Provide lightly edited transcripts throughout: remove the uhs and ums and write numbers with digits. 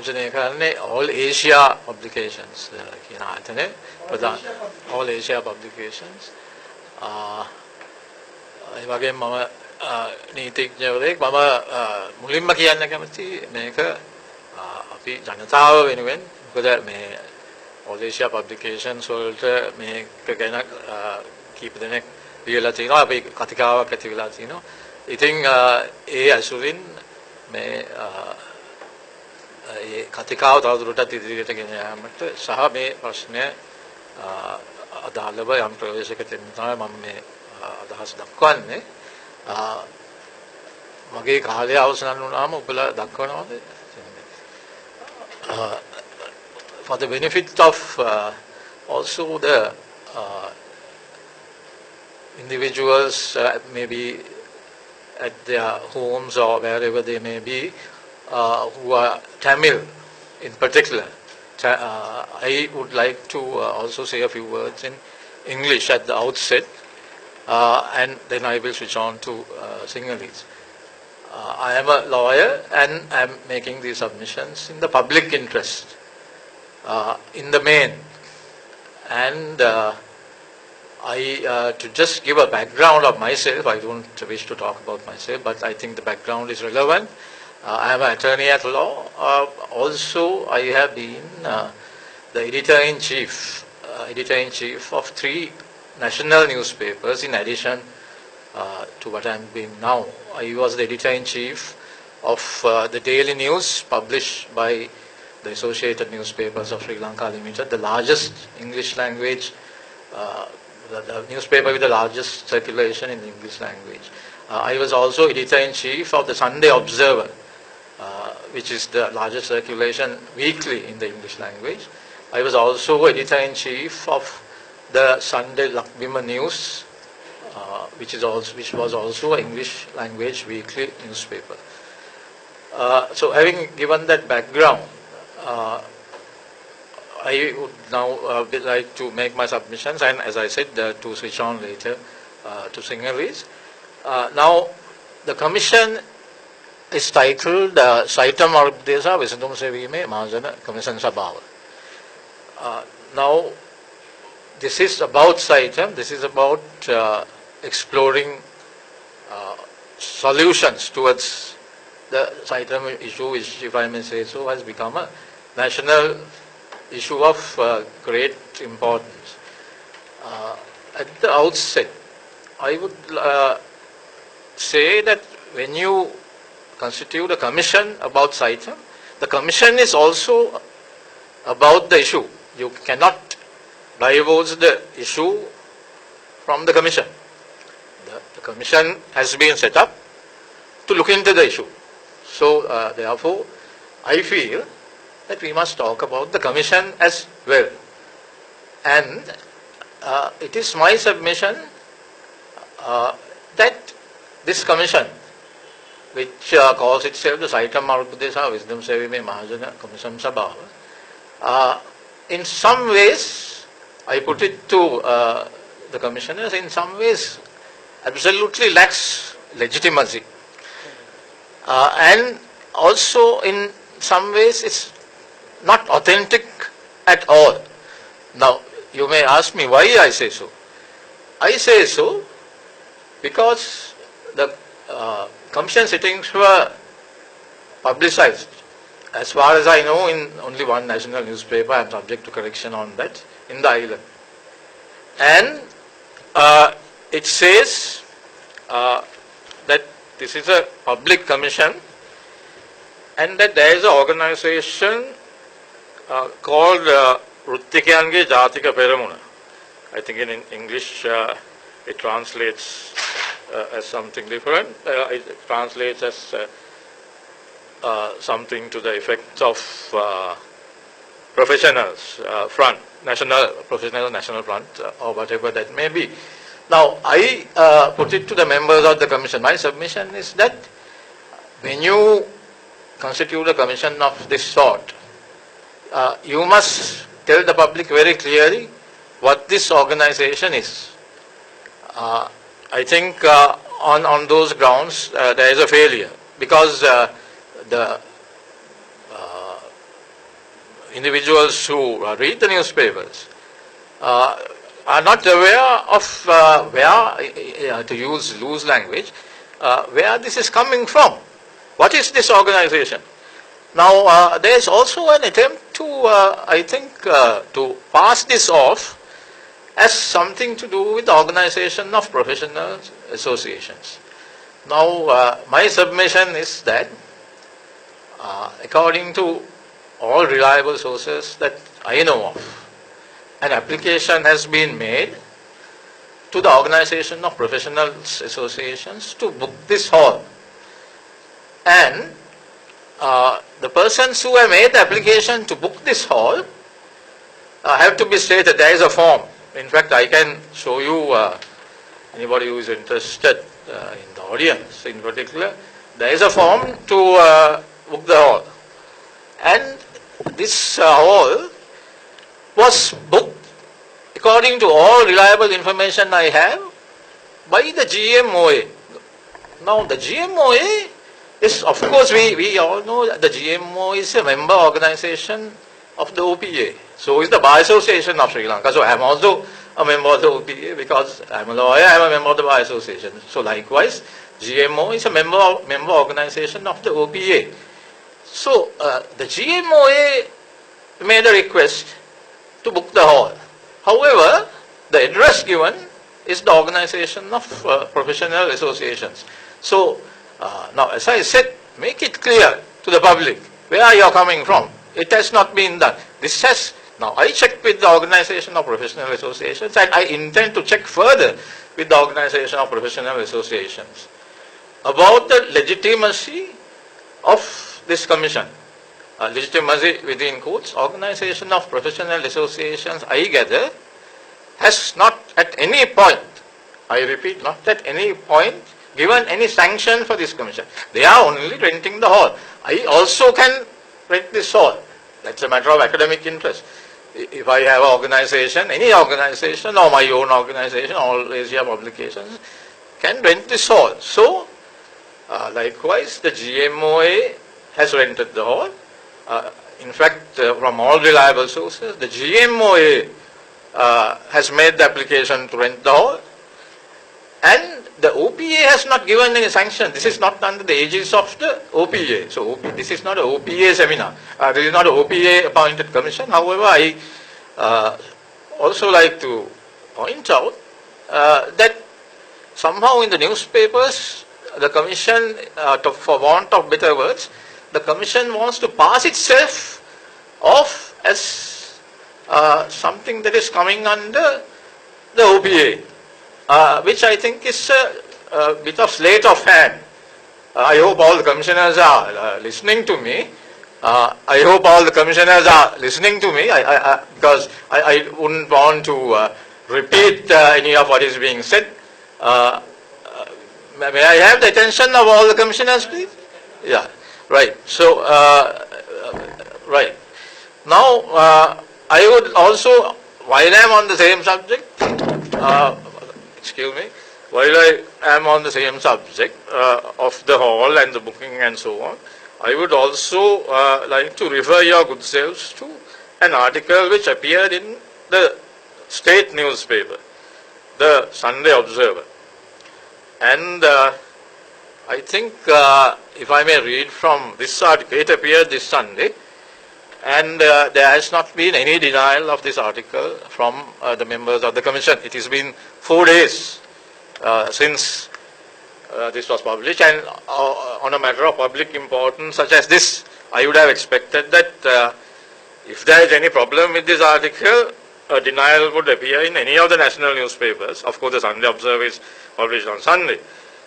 අනුජනය කරන්නේ all Asia publications කියන ආයතනය ප්‍රධාන all Asia publications ඒ වගේම මම නීතිඥවරයෙක් මම මුලින්ම කියන්න කැමති මේක අපි ජනතාව වෙනුවෙන් මොකද මේ all Asia publications වලට මේක ගැන කීප දෙනෙක් ලියලා තිනවා අපි කතිකාවක් ඇති වෙලා තිනවා ඉතින් ඒ අසුරින් මේ ඒ කතිකාව තවදුරටත් ඉදිරියට ගෙන යාමට සහ මේ ප්‍රශ්නය අදාළව යම් ප්‍රවේශක දෙන්න තමයි මම මේ අදහස් දක්වන්නේ මගේ කාලය අවසන් වුණාම ඔබලා දක්වනවාද for the benefit of also the individuals maybe at their homes or wherever they may be who are Tamil in particular. I would like to also say a few words in English at the outset and then I will switch on to Sinhalese. I am a lawyer and I am making these submissions in the public interest in the main and to just give a background of myself, I don't wish to talk about myself, but I think the background is relevant. I am an attorney at law. Also, I have been the editor-in-chief of 3 national newspapers in addition to what I am being now. I was the editor-in-chief of the daily news published by the Associated Newspapers of Sri Lanka Limited, the largest English language the newspaper with the largest circulation in the English language. I was also editor-in-chief of the Sunday Observer, which is the largest circulation weekly in the English language. I was also editor-in-chief of the Sunday Lakbima News, which was also an English language weekly newspaper. So having given that background, I would now like to make my submissions and as I said to switch on later to Sinhalese. Now the commission is titled Saitm Arubdesa Visandum Sevime Mahajana Commission Sabhava. Now this is about Saitm, this is about exploring solutions towards the Saitm issue, which if I may say so has become a national issue of great importance. At the outset, I would say that when you constitute a commission about Saitm, the commission is also about the issue. You cannot divulge the issue from the commission. The commission has been set up to look into the issue. So therefore, I feel that we must talk about the commission as well. And it is my submission that this commission, which calls itself the Saitm Arubdesa Wisdom Sevime Mahajana Commission Sabhava, in some ways, I put it to the commissioners, in some ways absolutely lacks legitimacy. And also in some ways it's not authentic at all. Now, you may ask me why I say so. I say so because the commission sittings were publicized. As far as I know, in only one national newspaper, I am subject to correction on that, in the island. And it says that this is a public commission and that there is an organization called Ruttikayange Jatika Peramuna. I think in English it translates as something different. It translates as something to the effect of professionals front, professional national front, or whatever that may be. Now, I put it to the members of the commission. My submission is that when you constitute a commission of this sort, you must tell the public very clearly what this organization is. I think on those grounds there is a failure because the individuals who read the newspapers are not aware of where, to use loose language, where this is coming from. What is this organization? Now, there is also an attempt to, I think, to pass this off as something to do with the organization of professional associations. Now, my submission is that, according to all reliable sources that I know of, an application has been made to the organization of professional associations to book this hall. And the persons who have made the application to book this hall have to be stated. There is a form. In fact, I can show you, anybody who is interested in the audience in particular, there is a form to book the hall. And this hall was booked, according to all reliable information I have, by the GMOA. Now, the GMOA is, of course, we all know that the GMO is a member organization of the OPA. So is the Bar Association of Sri Lanka. So I am also a member of the OPA because I am a lawyer, I am a member of the Bar Association. So likewise, GMO is a member organization of the OPA. So the GMOA made a request to book the hall. However, the address given is the organization of professional associations. So now, as I said, make it clear to the public where you are coming from. It has not been done. This has, now I checked with the organization of professional associations and I intend to check further with the organization of professional associations about the legitimacy of this commission. Legitimacy within quotes, organization of professional associations, I gather, has not at any point, I repeat, not at any point, given any sanction for this commission. They are only renting the hall. I also can rent this hall. That's a matter of academic interest. If I have an organization, any organization or my own organization, All Asia Publications, can rent this hall. So, likewise, the GMOA has rented the hall. In fact, from all reliable sources, the GMOA has made the application to rent the hall. And the OPA has not given any sanction. This is not under the aegis of the OPA. So this is not an OPA seminar. This is not an OPA appointed commission. However, I also like to point out that somehow in the newspapers, the commission, for want of better words, the commission wants to pass itself off as something that is coming under the OPA, which I think is a bit of sleight of hand. I hope all the commissioners are listening to me. I hope all the commissioners are listening to me because I wouldn't want to repeat any of what is being said. May I have the attention of all the commissioners, please? Yeah, right. So, right. Now, I would also, while I am on the same subject, excuse me, while I am on the same subject of the hall and the booking and so on, I would also like to refer your good selves to an article which appeared in the state newspaper, the Sunday Observer. And I think, if I may read from this article, it appeared this Sunday, and there has not been any denial of this article from the members of the commission. It has been 4 days since this was published, and on a matter of public importance such as this, I would have expected that if there is any problem with this article, a denial would appear in any of the national newspapers. Of course, the Sunday Observer is published on Sunday,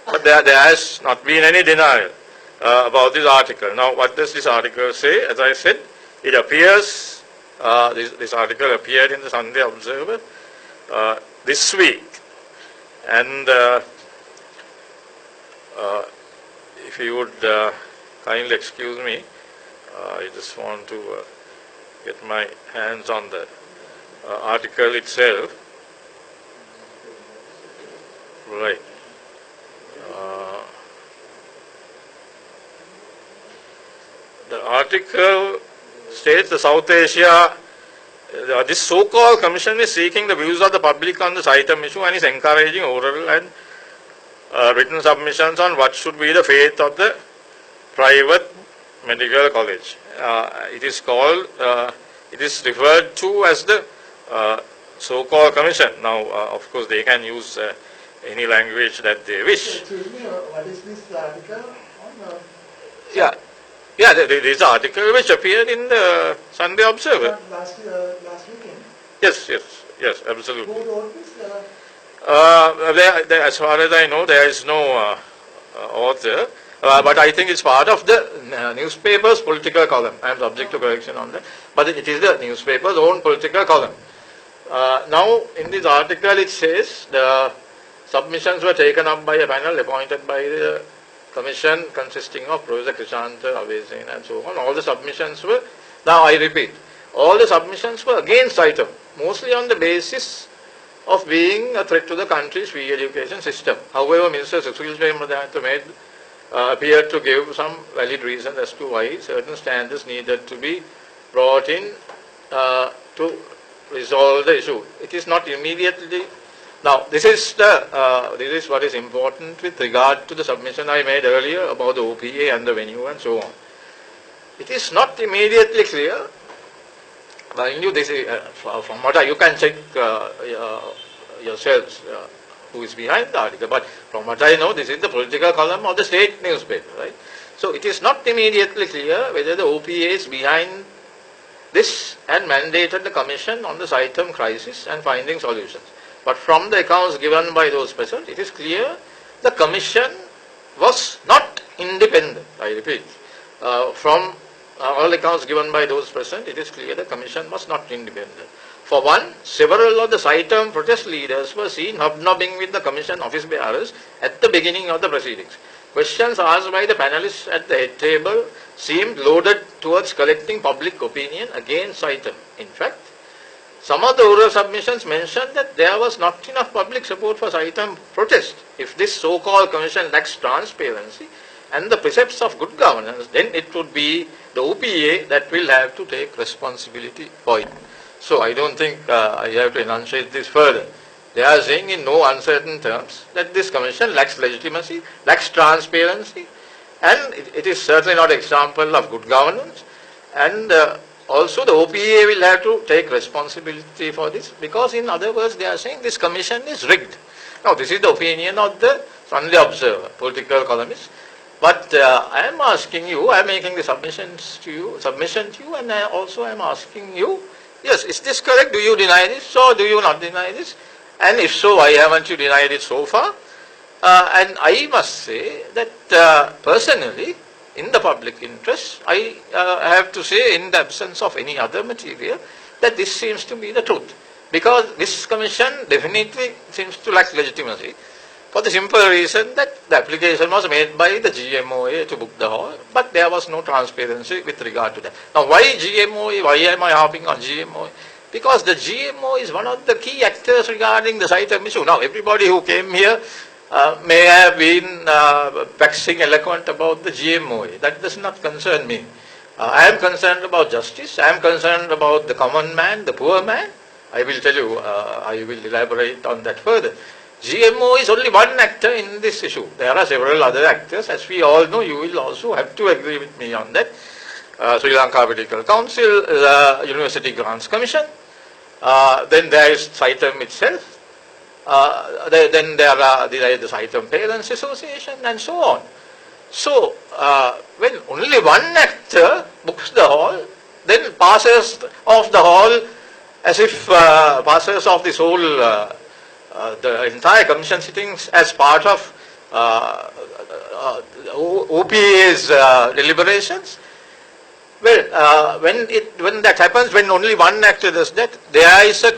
but there has not been any denial about this article. Now, what does this article say? As I said, it appears, this article appeared in the Sunday Observer this week, and if you would kindly excuse me, I just want to get my hands on the article itself. Right. The article states the South Asia, this so-called commission is seeking the views of the public on the Saitm issue and is encouraging oral and written submissions on what should be the fate of the private medical college. It is called, it is referred to as the so-called commission. Now, of course, they can use any language that they wish. Excuse me, what is this article on? Yeah, there is an article which appeared in the Sunday Observer. Last weekend. Yes, absolutely. Who wrote this? As far as I know, there is no author, but I think it's part of the newspaper's political column. I am subject to correction on that, but it is the newspaper's own political column. Now, in this article, it says the submissions were taken up by a panel appointed by the commission consisting of Professor Krishanta, Avesin and so on. All the submissions were, now I repeat, all the submissions were against Saitm, mostly on the basis of being a threat to the country's free education system. However, Minister Sushil Premadatta appeared to give some valid reasons as to why certain standards needed to be brought in to resolve the issue. It is not immediately. Now, this is what is important with regard to the submission I made earlier about the OPA and the venue and so on. It is not immediately clear. Mind you, this is, from what you can check yourselves who is behind the article, but from what I know, this is the political column of the state newspaper, right? So it is not immediately clear whether the OPA is behind this and mandated the commission on the Saitm crisis and finding solutions. But from the accounts given by those present, it is clear the commission was not independent. I repeat, from all accounts given by those present, it is clear the commission was not independent. For one, several of the Saitm protest leaders were seen hobnobbing with the commission office bearers at the beginning of the proceedings. Questions asked by the panelists at the head table seemed loaded towards collecting public opinion against Saitm. In fact, some of the oral submissions mentioned that there was not enough public support for Saitm protest. If this so-called commission lacks transparency and the precepts of good governance, then it would be the OPA that will have to take responsibility for it. So I don't think I have to enunciate this further. They are saying in no uncertain terms that this commission lacks legitimacy, lacks transparency, and it is certainly not an example of good governance. And also the OPA will have to take responsibility for this, because in other words they are saying this commission is rigged. Now this is the opinion of the Sunday Observer, political columnist. But I am asking you, I am making the submission to you, and I also am asking you, yes, is this correct? Do you deny this or do you not deny this? And if so, why haven't you denied it so far? And I must say that personally, in the public interest, I have to say, in the absence of any other material, that this seems to be the truth. Because this commission definitely seems to lack legitimacy, for the simple reason that the application was made by the GMOA to book the hall, but there was no transparency with regard to that. Now, why GMOA? Why am I harping on GMOA? Because the GMO is one of the key actors regarding the Saitm issue. Now, everybody who came here may have been waxing eloquent about the GMOA. That does not concern me. I am concerned about justice. I am concerned about the common man, the poor man. I will tell you, I will elaborate on that further. GMO is only one actor in this issue. There are several other actors. As we all know, you will also have to agree with me on that. Sri Lanka Medical Council, University Grants Commission, then there is Saitm itself, then there are the Saitm Parents Association and so on. So, when only one actor books the hall, then passes off the hall as if passes off this whole the entire commission sittings as part of OPA's deliberations. Well, when that happens, when only one actor does that, there is a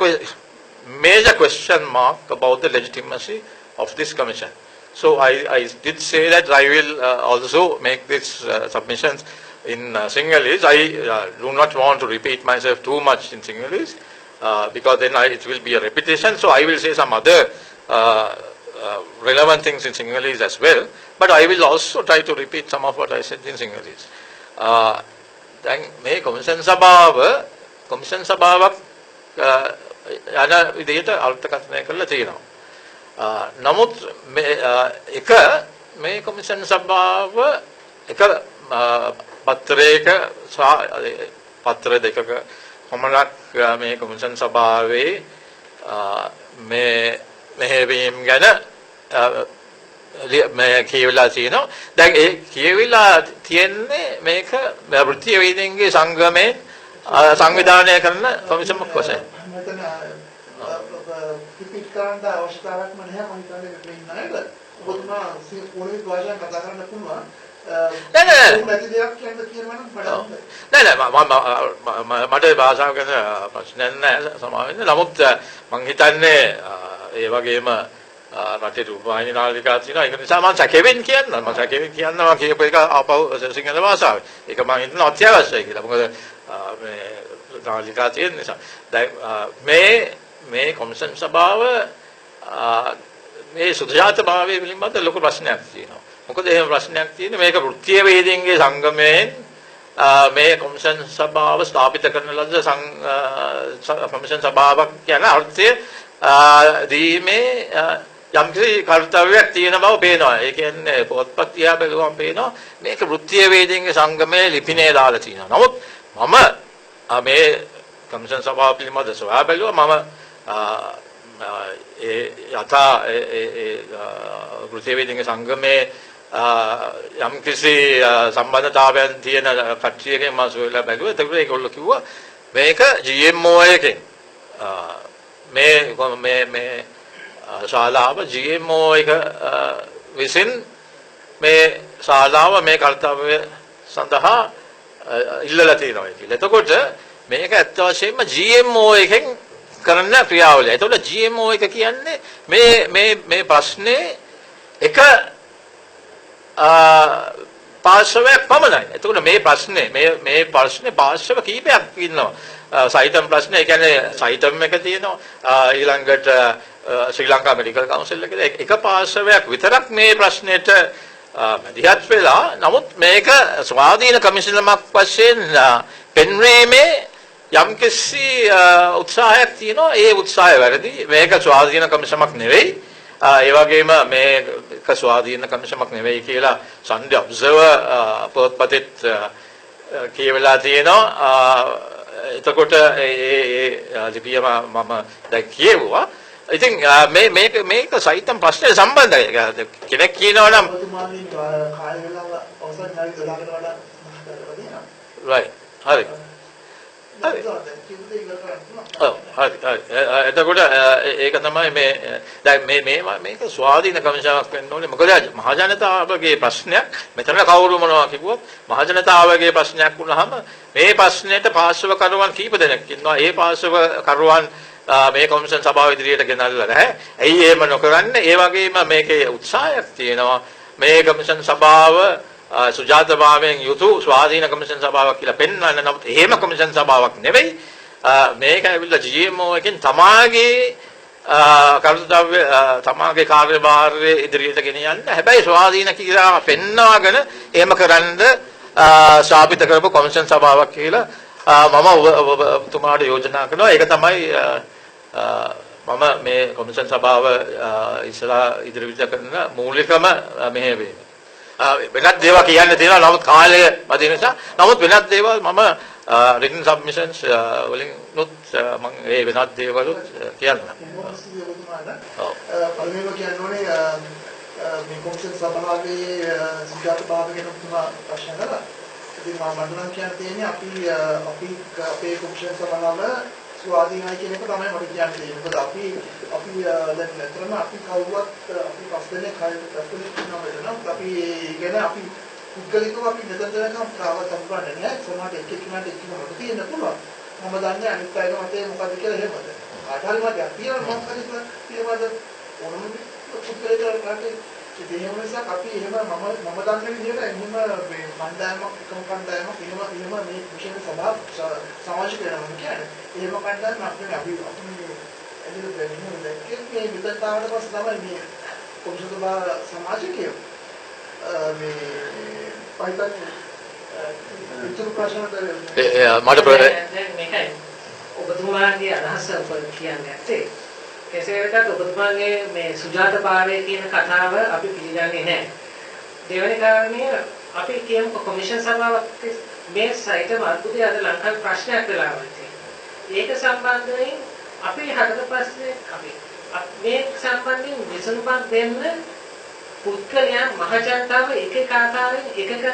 major question mark about the legitimacy of this commission. So I did say that I will also make these submissions in Sinhalese. I do not want to repeat myself too much in Sinhalese, because then it will be a repetition. So I will say some other relevant things in Sinhalese as well, but I will also try to repeat some of what I said in Sinhalese. දැන් මේ commission සභාවක් යන විදිහට අර්ථකථනය කරලා තියෙනවා. නමුත් මේ commission සභාව එක පත්‍රයක පත්‍ර දෙකක කොමලක් මේ කොමිෂන් සභාවේ මේ මෙහෙවීම් ගැන මේ කියවිලා තියෙනවා. දැන් ඒ කියවිලා තියෙන්නේ මේක වෘත්තීය වේදිකගේ සංගමේ සංවිධානය කරන කොමිෂමක් වශයෙන්. මෙතන පිටික් කරන්න අවශ්‍යතාවයක් නැහැ මම හිතන්නේ මෙතන ඉන්න අයට. ඔබතුමා පොලිස් භාෂාවෙන් කතා කරන්න පුළුවන්. මට භාෂාව ගැන ප්‍රශ්නයක් නැහැ සමාවෙන්න. නමුත් මම හිතන්නේ ඒ වගේම රටේ රූපවාහිනී නාලිකා තියෙනවා. ඒක නිසා මම සැකෙමින් කියනවා කියපු එක ආපහු සිංහල භාෂාවෙන්. ඒක මම හිතනවා අත්‍යවශ්‍යයි කියලා. මොකද මේ නාලිකා තියෙන නිසා. දැන් මේ කොමිෂන් සභාව මේ සුජාතභාවයේ පිළිබඳ ලොකු ප්‍රශ්නයක් තියෙනවා. මොකද එහෙම ප්‍රශ්නයක් තියෙන්නේ මේක වෘත්තීය වේදිකගේ සංගමයෙන් මේ කොමිෂන් සභාව ස්ථාපිත කරන ලද කොමිෂන් සභාවක් කියන අර්ථය දීමේ යම්කිසි කර්තව්‍යයක් තියෙන බව පේනවා. ඒ කියන්නේ පොත්පත් තියා බලුවම පේනවා මේක වෘත්තීය වේදිකගේ සංගමයේ ලිපිනේ දාලා තියෙනවා. නමුත් මම මේ කොමිෂන් සභාව පිළිබඳ සොයා බැලුවා. මම වෘත්තීය වේදිකගේ සංගමයේ යම්කිසි සම්බන්ධතාවයන් තියෙන කට්ටියකින් මම සොයලා බැලුවා. ඒකට ඒගොල්ලෝ කිව්වා මේක GMO එකෙන් මේ ශාලාව GMO එක විසින් මේ ශාලාව මේ කර්තව්‍ය සඳහා ඉල්ලලා තියෙනවා කියලා. එතකොට මේක ඇත්ත වශයෙන්ම GMO එකෙන් කරන ක්‍රියාවලිය. එතකොට GMO එක කියන්නේ මේ ප්‍රශ්නේ එක පාර්ශවයක් පමණයි. එතකොට මේ ප්‍රශ්නේ පාර්ශව කීපයක් ඉන්නවා. Saitm ප්‍රශ්නේ, ඒ කියන්නේ Saitm එක තියෙනවා. ඊළඟට ශ්‍රී ලංකා මෙඩිකල් කවුන්සිල් එකේ එක පාර්ශවයක් විතරක් මේ ප්‍රශ්නෙට මැදිහත් වෙලා. නමුත් මේක ස්වාධීන කමිෂනමක් වශයෙන් පෙන්වීමේ යම්කිසි උත්සාහයක් තියෙනවා. ඒ උත්සාහය වැරදි. මේක ස්වාධීන කමිෂනමක් නෙවෙයි. ඒ වගේම මේක ස්වාධීන කමිෂනමක් නෙවෙයි කියලා Sunday Observer පොත්පතෙත් කියවලා තියෙනවා. එතකොට ඒ ලිපිය මම දැන් කියවුවා. ඉතින් මේක Saitm ප්‍රශ්නේ සම්බන්ධයි. කෙනෙක් කියනවා නම් right හරි. එතකොට ඒක තමයි දැන් මේක ස්වාධීන කමිෂනක් වෙන්න ඕනේ. මොකද මහජනතාවගේ ප්‍රශ්නයක් මෙතන කවුරු මොනවා කිව්වොත් මහජනතාවගේ ප්‍රශ්නයක් වුණාම මේ ප්‍රශ්නෙට පාර්ශව කරුවන් කීප දෙනෙක් ඉන්නවා. ඒ පාර්ශව කරුවන් මේ කොමිෂන් සභාව ඉදිරියට ගෙනල්ලා නැහැ. ඇයි එහෙම නොකරන්නේ? ඒ වගේම මේකේ උත්සාහයක් තියෙනවා මේ කොමිෂන් සභාව සුජාතභාවයෙන් යුතු ස්වාධීන කොමිෂන් සභාවක් කියලා පෙන්වන්න. නමුත් එහෙම කොමිෂන් සභාවක් නෙවෙයි. මේක ඇවිල්ලා GMO එකෙන් තමාගේ කර්තව්‍ය තමාගේ කාර්යභාරය ඉදිරියට ගෙන යන්න. හැබැයි ස්වාධීන කියලා පෙන්වාගෙන එහෙම කරන්න ස්ථාපිත කරපු කොමිෂන් සභාවක් කියලා මම ඔබතුමාට යෝජනා කරනවා. ඒක තමයි මම මේ කොමිෂන් සභාව ඉස්සරහා ඉදිරියට කරන මූලිකම මෙහෙයවීම. වෙනත් දේවල් කියන්න තියෙනවා. නමුත් කාලය මැදි නිසා. නමුත් වෙනත් දේවල් මම written submissions වලින් නුත් මම ඒ වෙනත් දේවල් කියන්නම්. පළවෙනිම කියන්නේ මේ කොමිෂන් සභාවේ සුජාතභාව ගැන තුමා ප්‍රශ්න කළා. ඉතින් මම නම් කියන්න තියෙන්නේ අපි අපේ කොමිෂන් සභාව ස්වාධීනයි කියන එක තමයි මට කියන්න තියෙන්නේ. මොකද අපි දැන් නැතරම අපි කවුරුවත් අපි පස් දෙනෙක් ඉන්නවා. අපි ගැන අපි පුද්ගලිකව අපි මෙතන දැනගන්න තාවත් සම්බන්ධ නැහැ. සමහරට එක්කෙනාට එක්කෙනාට තියෙන්න පුළුවන්. මම දන්නේ අනිත් අයගේ මතය මොකද්ද කියලා එහෙමද. ආධාර මතයක් තියෙනවා මොකක්ද කියලාද ඕනම පුද්ගලිකවට ඉතින් ඒ නිසා අපි එහෙම මම දන්න විදිහට එහෙම මේ කණ්ඩායමක් එකම කණ්ඩායමක් එහෙම මේ විශේෂ සභාව සමාජ කරනවා කියන්නේ. එහෙම කණ්ඩායමක් අපි එදින දෙන්නේ මේ විතරතාවට පස්සේ තමයි මේ කොමිෂන් සභාව සමාජිකයෝ මේ පයිතන් ඉතුරු ප්‍රශ්න මට දැන් මේකයි ඔබතුමාගේ අදහස කියන්නේ නැත්තේ කෙසේ වෙතත් ඔබතුමාගේ මේ සුජාතභාවය කියන කතාව අපි පිළිගන්නේ නැහැ. දෙවෙනි කාරණය අපි කියමු කොමිෂන් සභාවක් මේ සයිටම අර්බුදය අද ලංකාවේ ප්‍රශ්නයක් වෙලා වගේ. ඒක සම්බන්ධයෙන් අපි හදන ප්‍රශ්නේ අපි මේ සම්බන්ධයෙන් විසඳුමක් දෙන්න පුද්ගලයන් මහජනතාව එක එක ආකාරයෙන් එකක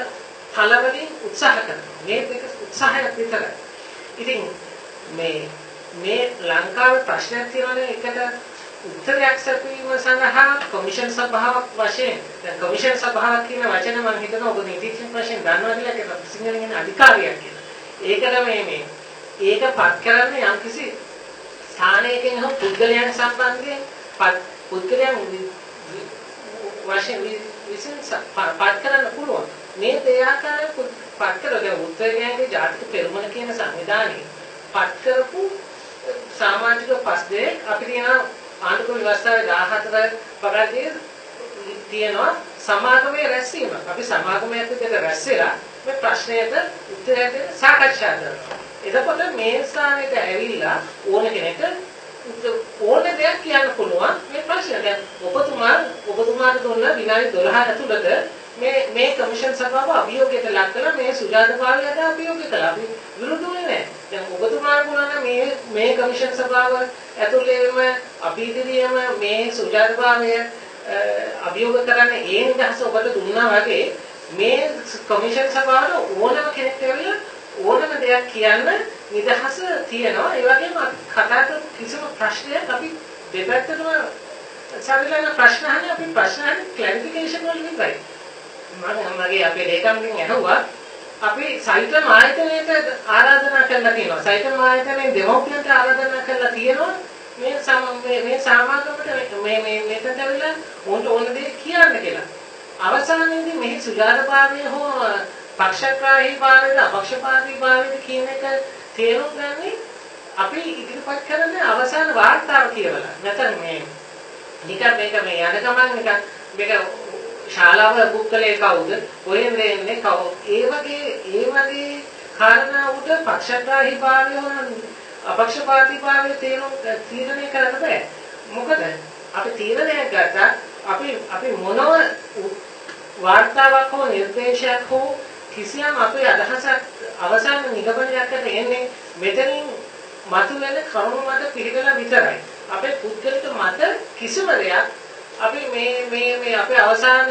පළවලින් උත්සාහ කරනවා. මේ දෙක උත්සාහයක් විතරයි. ඉතින් මේ ලංකාවේ ප්‍රශ්නයක් තියෙනවානේ එකට උත්තරයක් සැපීම සඳහා කොමිෂන් සභාවක් වශයෙන් දැන් කොමිෂන් සභාවක් කියන වචන මම හිතනවා ඔබ නීතිඥ වශයෙන් දන්නවා කියලා ඒක සිංහලෙන් කියන අධිකාරියක් කියලා. ඒකට ඒක පත් කරන්නේ යම්කිසි ස්ථානයකින් හෝ පුද්ගලයන් සම්බන්ධයෙන් පුද්ගලයන් වශයෙන් විසින් පත් කරන්න පුළුවන්. මේ දෙආකාරයෙන් පත් කරලා උත්තරයන්ගේ ජාතික පෙරමුණ කියන සංවිධානයේ පත් කරපු සමාජික පස් දෙයක් අපි කියන ආණ්ඩුක්‍රම ව්‍යවස්ථාවේ 14 පරිදි තියෙනවා සමාගමේ රැස්වීම. අපි සමාගමයේ විතර රැස්වෙලා මේ ප්‍රශ්නයට උත්තර දෙන්න සාකච්ඡා කරනවා. එතකොට මේ ස්ථානෙට ඇවිල්ලා ඕන කෙනෙක් ඕන දෙයක් කියන්න පුළුවන් මේ ප්‍රශ්න. දැන් ඔබතුමාට දුන්න විනාඩි 12 ඇතුළත මේ කමිෂන් සභාව අභියෝගයට ලක් කළා මේ සුජාතභාවයට අභියෝග කළා. අපි විරුද්ධුනේ නැහැ. දැන් ඔබතුමාට පුළුවන් මේ කමිෂන් සභාව ඇතුළේම අපි ඉදිරියේම මේ සුජාතභාවය අභියෝග කරන්න ඒ නිදහස ඔබට දුන්නා වගේ මේ කමිෂන් සභාවට ඕනම කෙනෙක් ඇවිල්ලා ඕනම දෙයක් කියන්න නිදහස තියෙනවා. ඒ වගේම අපි කතා කරන කිසිම ප්‍රශ්නයක් අපි දෙපැත්තටම සාකච්ඡා ප්‍රශ්න අහන්නේ අපි ප්‍රශ්න අහන්නේ ක්ලැරිෆිකේෂන් වලින් විතරයි. මගේ අපේ ලේකම්ගෙන් අහුවා අපි සයිටම් ආයතනයට ආරාධනා කරලා තියෙනවා. සයිටම් ආයතනයේ දෙමව්පියන්ට ආරාධනා කරලා තියෙනවා මේ සමාගමට මෙතනට ඇවිල්ලා ඕන දේ කියන්න කියලා. අවසානයේදී මේ සුජාතභාවය හෝ පක්ෂග්‍රාහීභාවයද අපක්ෂපාතීභාවයද කියන එක තේරුම් ගන්නේ අපි ඉදිරිපත් කරන අවසාන වාර්තාව කියවලා. නැත්නම් නිකන් මේක යන ගමන් මේක ශාලාව බුක් කළේ කවුද? කොහෙන්ද එන්නේ කවුද? ඒ වගේ කාරණා උඩ පක්ෂග්‍රාහීභාවය අපක්ෂපාතීභාවය තීරණය කරන්න බෑ. මොකද අපි තීරණයක් ගත්තා අපි මොනව වාර්තාවක් හෝ නිර්දේශයක් හෝ කිසියම් අපේ අදහසක් අවසාන නිගමනයකට එන්නේ මෙතනින් මතුවෙන කරුණු මත පිළිදලා විතරයි. අපේ පුද්ගලික මත කිසිම දෙයක් අපි මේ අපේ අවසාන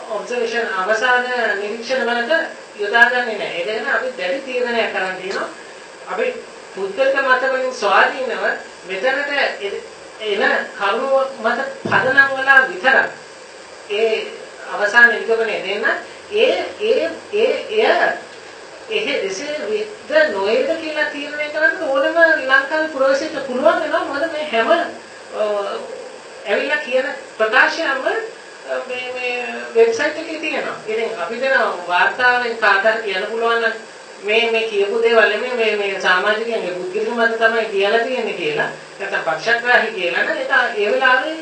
ඔබ්සර්වේෂන් අවසාන නිරීක්ෂණ වලට යොදාගන්නේ නැහැ. ඒ කියන්නේ අපි දැඩි තීරණයක් කරන් තියෙනවා. අපි පුද්ගලික මත වලින් ස්වාධීනව මෙතනට එන කරුණු මත පදනම් වල විතරක් ඒ අවසාන නිගමනය දෙන්න එහෙ දෙසේ විද්ද නොයේද කියලා තීරණය කරන්න ඕනම ලංකාවේ පුරවැසියට පුළුවන් වෙනවා. මොකද මේ හැම ඇවිල්ලා කියන ප්‍රකාශයම මේ වෙබ්සයිට් එකේ තියෙනවා. ඉතින් අපිට වාර්තාවෙන් කාටද කියන්න පුළුවන් මේ කියපු දේවල් මේ සමාජිකයන්ගේ බුද්ධික මත තමයි කියලා තියෙන්නේ කියලා. නැත්නම් පක්ෂග්‍රාහී කියලා නම් ඒක ඒ වෙලාවේ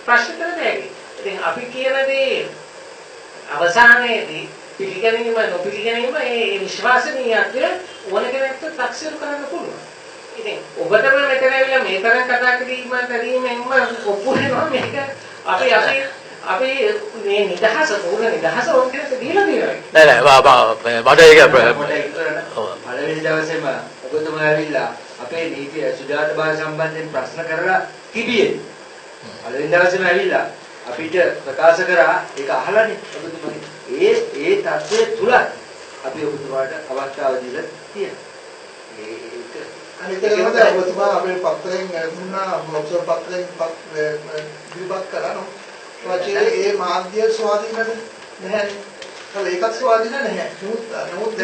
ප්‍රශ්න කර දෙයක්. ඉතින් අපි කියන දේ අවසානයේදී පිළිගැනීම නොපිළිගැනීම ඒ විශ්වාසනීයත්වය ඕන කෙනෙක්ට තක්සේරු කරන්න පුළුවන්. ඉතින් ඔබටම මෙතන ඇවිල්ලා මේ තරම් කතා කිරීමෙන්ම ඔප්පු වෙනවා මේක අපි මේ නිදහස පූර්ණ නිදහස ඕන කෙනෙක්ට දීලා තියෙනවා. නෑ මට ඒක පළවෙනි දවසේම ඔබතුමා ඇවිල්ලා අපේ නීතිය සුජාතභාවය සම්බන්ධයෙන් ප්‍රශ්න කරලා තිබියේ. පළවෙනි දවසේම ඇවිල්ලා අපිට ප්‍රකාශ කරා ඒක අහලානේ ඔබතුමාගේ. ඒ තත්ත්වය තුල අපි ඔබතුමාට අවස්ථාව දීලා තියෙනවා. ඒක අනිත් එක තමයි ඔබතුමා අපේ පත්‍රයෙන් දුන්නා බ්ලොග්සර් පත්‍රයෙන් ඉදිරිපත් කරා නෝ. ඒ මාධ්‍ය ස්වාධීනද නැහැ. ඒකත් ස්වාධීන නැහැ. නමුත්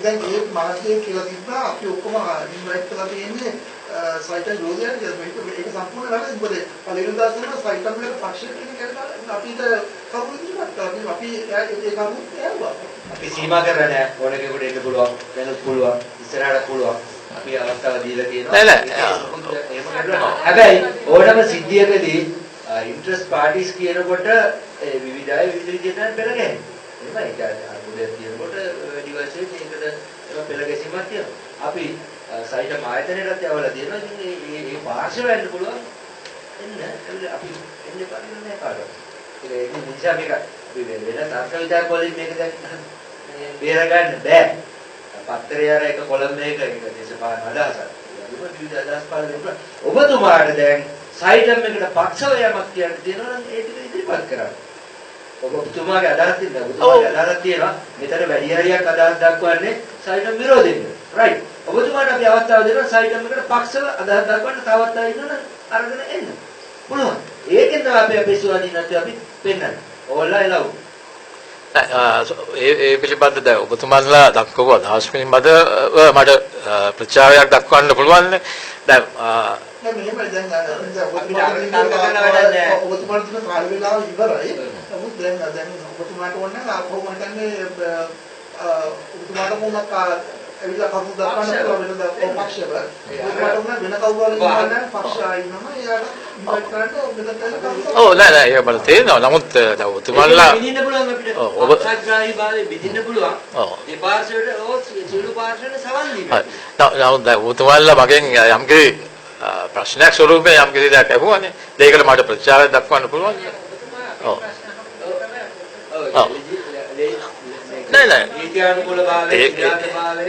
දැන් ඒ මාධ්‍ය කියලා තිබ්බා අපි ඔක්කොම ඉන්වයිට් කරලා තියෙන්නේ සයිටම් යෝධයන් කියලා. මේක සම්පූර්ණ වැරදි. මොකද පළවෙනි දවසේම සයිටම් වල පක්ෂ කෙනෙක් අපිට කවුරුද ඉදිරිපත් කරා. අපි ඒ කරුණු ඇහුවා. අපි සීමා කරලා නැහැ. ඕන කෙනෙකුට එන්න පුළුවන්. දැනුත් පුළුවන්. ඉස්සරහට පුළුවන්. අපි අවස්ථාව දීලා තියෙනවා. හැබැයි ඕනම සිද්ධියකදී ඉන්ට්‍රස්ට් පාටිස් කියනකොට විවිධ අය විවිධ විදිහට පෙළ ගැහෙනවා. එහෙමයි අර්බුදයක් තියෙනකොට ඩිවයිස් එකේ ඒකට ඒක පෙළ ගැසීමක් තියෙනවා. අපි සයිටම් ආයතනයකට යවලා තියෙනවා. ඉතින් මේ පාර්ශ්ව වෙන්න පුළුවන්. එන්න අපි එන්නේ පාරින්න නැහැ කාටවත්. ඒක නිසා මේක අපි වෙන තර්ක විතර්ක වලින් මේක දැන් බේර ගන්න බෑ. පත්තරේ අර එක කොලම් එකක ඒක දේශපාලන අදහසක්. ඒක විවිධ අදහස් පාල දෙන්න. ඔබතුමාට දැන් සයිටම් එකට පක්ෂව යමක් කියන්න තියෙනවා නම් ඒක ඉදිරිපත් කරන්න. ඔබතුමාගේ අදහස් තියෙනවා. ඔබතුමාගේ අදහස් තියෙනවා. මෙතන වැඩි හරියක් අදහස් දක්වන්නේ සයිටම් විරෝධයෙන්. රයිට්. ඔබතුමාට අපි අවස්ථාව දෙනවා සයිටම් එකට පක්ෂව අදහස් දක්වන්න තවත් අය ඉන්නවනම් අරගෙන එන්න. පුළුවන්. ඒකෙන් තමයි අපි අපේ ස්වාධීනත්වය අපි පෙන්නන්නේ. ඕල්ලා එළව්. ඒ පිළිබඳව දැන් ඔබතුමාලා දක්වපු අදහස් පිළිබඳව මට ප්‍රචාරයක් දක්වන්න පුළුවන් නේ. දැන් මෙහෙම දැන් ඔබතුමාට තියෙන කාල වේලාව ඉවරයි. නමුත් දැන් ඔබතුමාට ඕනේ ආපහු මටන්නේ ඔබතුමාට මොනක් ඇවිල්ලා කවුරු දක්වන්න පුළුවන් වෙනද පක්ෂව. ඔබතුමාට ඕනේ වෙන කවුරු හරි ඉන්නවනම් පක්ෂ ආයිනම එයාට ඉන්වයිට් කරන්න ඔබ නෑ ඒක මට තේරෙනවා. නමුත් දැන් ඔබතුමාලා විඳින්න පුළුවන් අපිට. පක්ෂග්‍රාහී භාවයේ විඳින්න පුළුවන්. ඒ පාර්ශවයට සුළු පාර්ශවයට සවන් දීලා. නමුත් දැන් ඔබතුමාලා මගෙන් යම්කිසි ප්‍රශ්නයක් ස්වරූපයෙන් යම්කිසි දෙයක් අහුවානේ. ඒකට මට ප්‍රතිචාරයක් දක්වන්න පුළුවන්. ඔව්. නෑ නීතියානුකූල භාවය, සිද්ධාර්ථ භාවය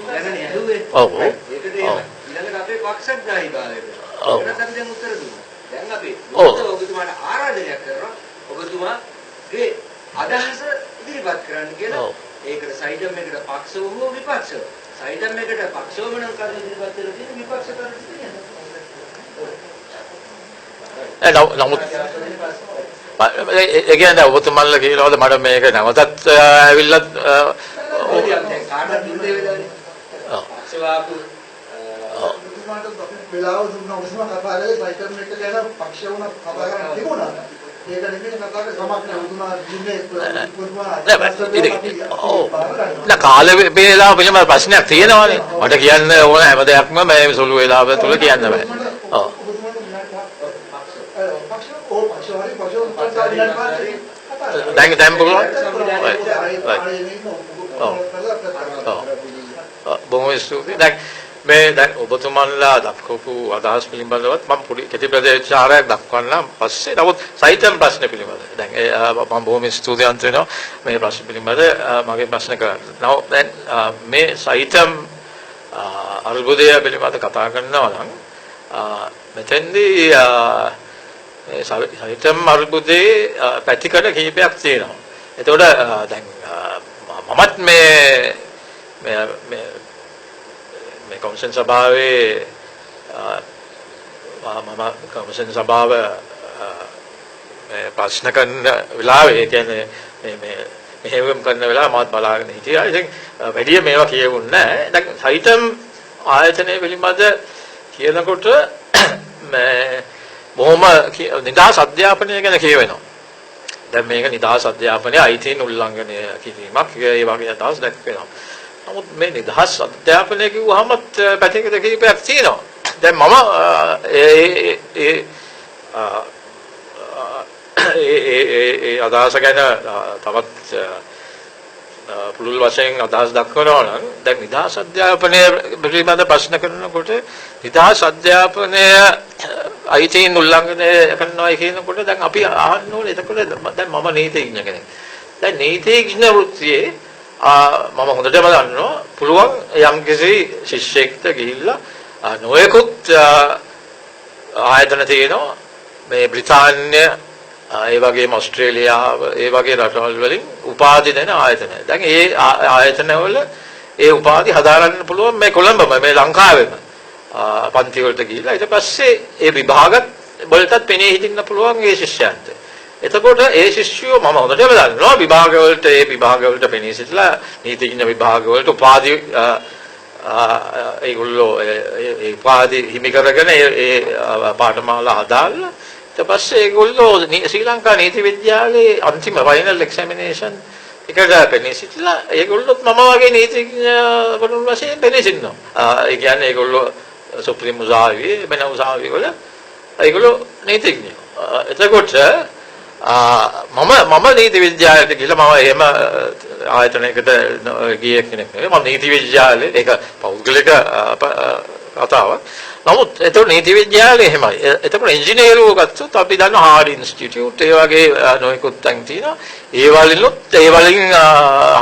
ගැන ඇහුවේ. ඔව්. ඒකට ඊළඟට අපේ පක්ෂග්‍රාහී භාවයට. ඒකට අපි දැන් උත්තර දුන්නා. දැන් අපි ඔබතුමාට ආරාධනයක් කරනවා. ඔබතුමාගේ අදහස ඉදිරිපත් කරන්න කියලා. ඒකට සයිටම් එකට පක්ෂව හෝ විපක්ෂව. සයිටම් එකට පක්ෂවම නම් කරුණු ඉදිරිපත් කරලා තියෙන විපක්ෂ කරුණු තියෙනවා. නමුත් ඒ කියන්නේ ඔබතුමාලා කියනවාද මට මේක නැවතත් ඇවිල්ලා කාටද දුන්නේ වෙලාවේ? ඔව්. සවාපු ඔබතුමාට වෙලාව දුන්නා ඔබතුමා කතා කරලා සයිටම් එක ගැන පක්ෂ වුණා කතා කරන්න තිබුණා. ඒක නෙමෙයි කතා කරේ සමහර ඔබතුමා දින්නේ ඔබතුමා කාල වේලාව පිළිබඳ ප්‍රශ්නයක් තියෙනවානේ. මට කියන්න ඕන හැම දෙයක්ම මේ සුළු වේලාව තුළ කියන්න බෑ. ඔව්. දැන් පුළුවන්. බොහොම ස්තුතියි. දැන් ඔබතුමාලා දක්වපු අදහස් පිළිබඳවත් මම පොඩි කෙටි ප්‍රතිචාරයක් දක්වන්නම් පස්සේ. නමුත් සයිටම් ප්‍රශ්න පිළිබඳව දැන් මම බොහොම ස්තුතිවන්ත වෙනවා මේ ප්‍රශ්න පිළිබඳව මගේ ප්‍රශ්න කරන්න. දැන් මේ සයිටම් අර්බුදය පිළිබඳව කතා කරනවා නම් මෙතෙන්දී සයිටම් අර්බුදයේ පැතිකඩ කිහිපයක් තියෙනවා. එතකොට දැන් මමත් මේ කොමිෂන් සභාවේ මම කොමිෂන් සභාව ප්‍රශ්න කරන වෙලාවේ ඒ කියන්නේ මේ මෙහෙයුම් කරන වෙලාව මාත් බලාගෙන හිටියා. ඉතින් වැඩි මේවා කියවුන්නේ නැහැ. දැන් සයිටම් ආයතනය පිළිබඳ කියනකොට මේ බොහොම නිදහස් අධ්‍යාපනය ගැන කියවෙනවා. දැන් මේක නිදහස් අධ්‍යාපනයේ අයිතීන් උල්ලංඝනය කිරීමක් ඒ වගේ අදහස් දක්වනවා. නමුත් මේ නිදහස් අධ්‍යාපනය කිව්වහම පැතිකඩ කිහිපයක් තියෙනවා. දැන් මම ඒ අදහස ගැන තවත් පුළුල් වශයෙන් අදහස් දක්වනවා නම් දැන් නිදහස් අධ්‍යාපනය පිළිබඳ ප්‍රශ්න කරනකොට නිදහස් අධ්‍යාපනය අයිතීන් උල්ලංඝනය කරනවා කියනකොට දැන් අපි අහන්න ඕනේ එතකොට දැන් මම නීතිඥ කෙනෙක්. දැන් නීතිඥ වෘත්තියේ මම හොඳටම දන්නවා පුළුවන් යම්කිසි ශිෂ්‍යෙක්ට ගිහිල්ලා නොයෙකුත් ආයතන තියෙනවා මේ බ්‍රිතාන්‍ය ඒ වගේම ඕස්ට්‍රේලියාව ඒ වගේ රටවල් වලින් උපාධි දෙන ආයතන. දැන් ඒ ආයතනවල ඒ උපාධි හදාරන්න පුළුවන් මේ කොළඹම මේ ලංකාවෙම පන්ති වලට ගිහිල්ලා ඊට පස්සේ ඒ විභාගත් වලටත් පෙනී හිටින්න පුළුවන් ඒ ශිෂ්‍යයන්ට. එතකොට ඒ ශිෂ්‍යයෝ මම හොඳටම දන්නවා විභාග වලට ඒ විභාග වලට පෙනී සිටලා නීතිඥ විභාග වලට උපාධි ඒගොල්ලෝ ඒ උපාධි හිමි කරගෙන ඒ පාඨමාලා හදාලා ඊට පස්සේ ඒගොල්ලෝ ශ්‍රී ලංකා නීති විද්‍යාලයේ අන්තිම ෆයිනල් එක්සැමිනේෂන් එකට පෙනී සිටලා ඒගොල්ලොත් මම වගේ නීතිඥවරුන් වශයෙන් පෙනී සිටිනවා. ඒ කියන්නේ ඒගොල්ලෝ සුප්‍රීම උසාවියේ වෙන උසාවිය වල ඒගොල්ලෝ නීතිඥයෝ. එතකොට මම නීති විද්‍යාලයට ගිහලා මම එහෙම ආයතනයකට ගිය කෙනෙක් නෙවෙයි. මම නීති විද්‍යාලේ ඒක පෞද්ගලික කතාවක්. නමුත් ඒතකොට නීති විද්‍යාලේ එහෙමයි. ඒතකොට ඉංජිනේරුවෝ ගත්තොත් අපි දන්න හාර්ඩ් ඉන්ස්ටිටියුට් ඒ වගේ නොයෙකුත් තැන් තියෙනවා. ඒ වලින්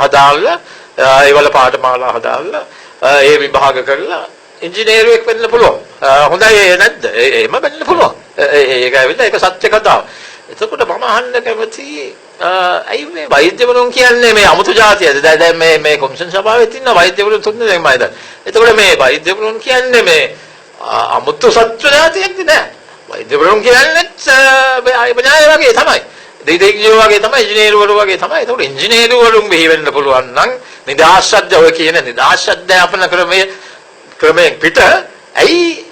හදාලා ඒවල පාඨමාලා හදාලා ඒ විභාග කරලා ඉංජිනේරුවෙක් වෙන්න පුළුවන්. හොඳයි නැද්ද? එහෙම වෙන්න පුළුවන්. ඒක ඇවිල්ලා ඒක සත්‍ය කතාවක්. එතකොට මම අහන්න කැමති ඇයි මේ වෛද්‍යවරුන් කියන්නේ මේ අමුතු જાතියද? දැන් මේ කොමිෂන් සභාවේ තියෙන වෛද්‍යවරුන් තුන්නේ දැන් මම හිතන්නේ. එතකොට මේ වෛද්‍යවරුන් කියන්නේ මේ අමුතු සත්‍ය જાතියක්ද නෑ. වෛද්‍යවරුන් කියන්නේ මේ අයබනාය වගේ තමයි. දෙයියෝ වගේ තමයි, ඉංජිනේරුවරු වගේ තමයි. එතකොට ඉංජිනේරුවරුන් බිහි වෙන්න පුළුවන් නම් නිදහස් ශබ්ද ඔය කියන නිදහස් අධ්‍යාපන ක්‍රමයෙන් පිට ඇයි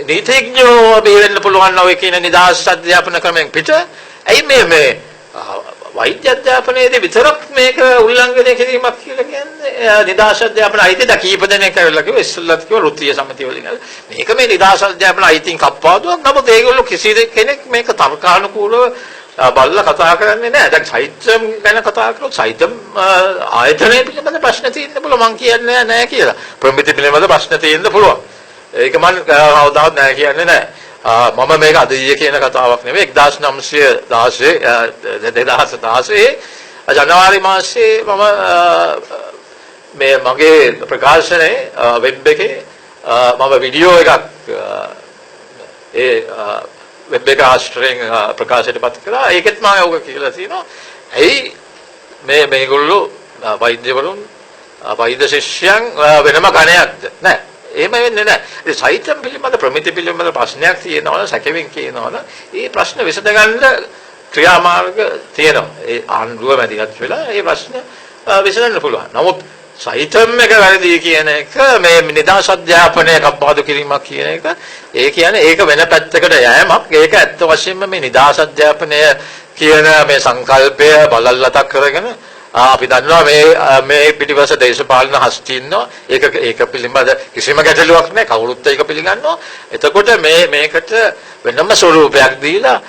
නීතිඥයෝ බිහි වෙන්න පුළුවන් නම් ඔය කියන නිදහස් අධ්‍යාපන ක්‍රමයෙන් පිට ඇයි මේ වෛද්‍ය අධ්‍යාපනයේදී විතරක් මේක උල්ලංඝනය කිරීමක් කියලා කියන්නේ නිදහස් අධ්‍යාපන අයිතිද කීප දෙනෙක් කියලා කිව්වා ඉස්සෙල්ලත් කිව්වා ෘත්තීය සමිතිය වලින් මේක මේ නිදහස් අධ්‍යාපන අයිතින් කප්පාදුවක් නමුත් ඒගොල්ලෝ කිසි කෙනෙක් මේක තර්කානුකූලව බලලා කතා කරන්නේ නැහැ. දැන් සයිතම් ගැන කතා කරොත් සයිතම් ආයතනය පිළිබඳ ප්‍රශ්න තියෙන්න පුළුවන් මං කියන්නේ නැහැ කියලා. ප්‍රමිති පිළිබඳ ප්‍රශ්න තියෙන්න පුළුවන්. ඒක මම කවදාවත් නැහැ කියන්නේ නැහැ. මම මේක අද ඊයේ කියන කතාවක් නෙවෙයි 2016 ජනවාරි මාසයේ මම මේ මගේ ප්‍රකාශනයේ වෙබ් එකේ මම වීඩියෝ එකක් ඒ වෙබ් එක ආශ්‍රයෙන් ප්‍රකාශයටපත් කළා. ඒකෙත් මම ඔක කියලා තියෙනවා. ඇයි මේගොල්ලෝ වෛද්‍යවරුන් වෛද්‍ය ශිෂ්‍යයන් වෙනම ගණයක්ද? නෑ. එහෙම වෙන්නේ නැහැ. ඒ සයිතම් පිළිබඳ ප්‍රමිති පිළිබඳ ප්‍රශ්නයක් තියෙනවා සැකෙමින් කියනවනම් ඒ ප්‍රශ්න විසඳගන්න ක්‍රියාමාර්ග තියෙනවා. ඒ ආණ්ඩුව මැදිහත් වෙලා ඒ ප්‍රශ්න විසඳන්න පුළුවන්. නමුත් සයිතම් එක වැරදි කියන එක මේ නිදහස් අධ්‍යාපනය කප්පාදු කිරීමක් කියන එක ඒ කියන්නේ ඒක වෙන පැත්තකට යෑමක්. ඒක ඇත්ත වශයෙන්ම මේ නිදහස් අධ්‍යාපනය කියන මේ සංකල්පය බලල්ලතක් කරගෙන අපි දන්නවා මේ පිටිපස්ස දේශපාලන හස්ති ඉන්නවා. ඒක පිළිබඳ කිසිම ගැටලුවක් නැහැ. කවුරුත් ඒක පිළිගන්නවා. එතකොට මේකට වෙනම ස්වරූපයක් දීලා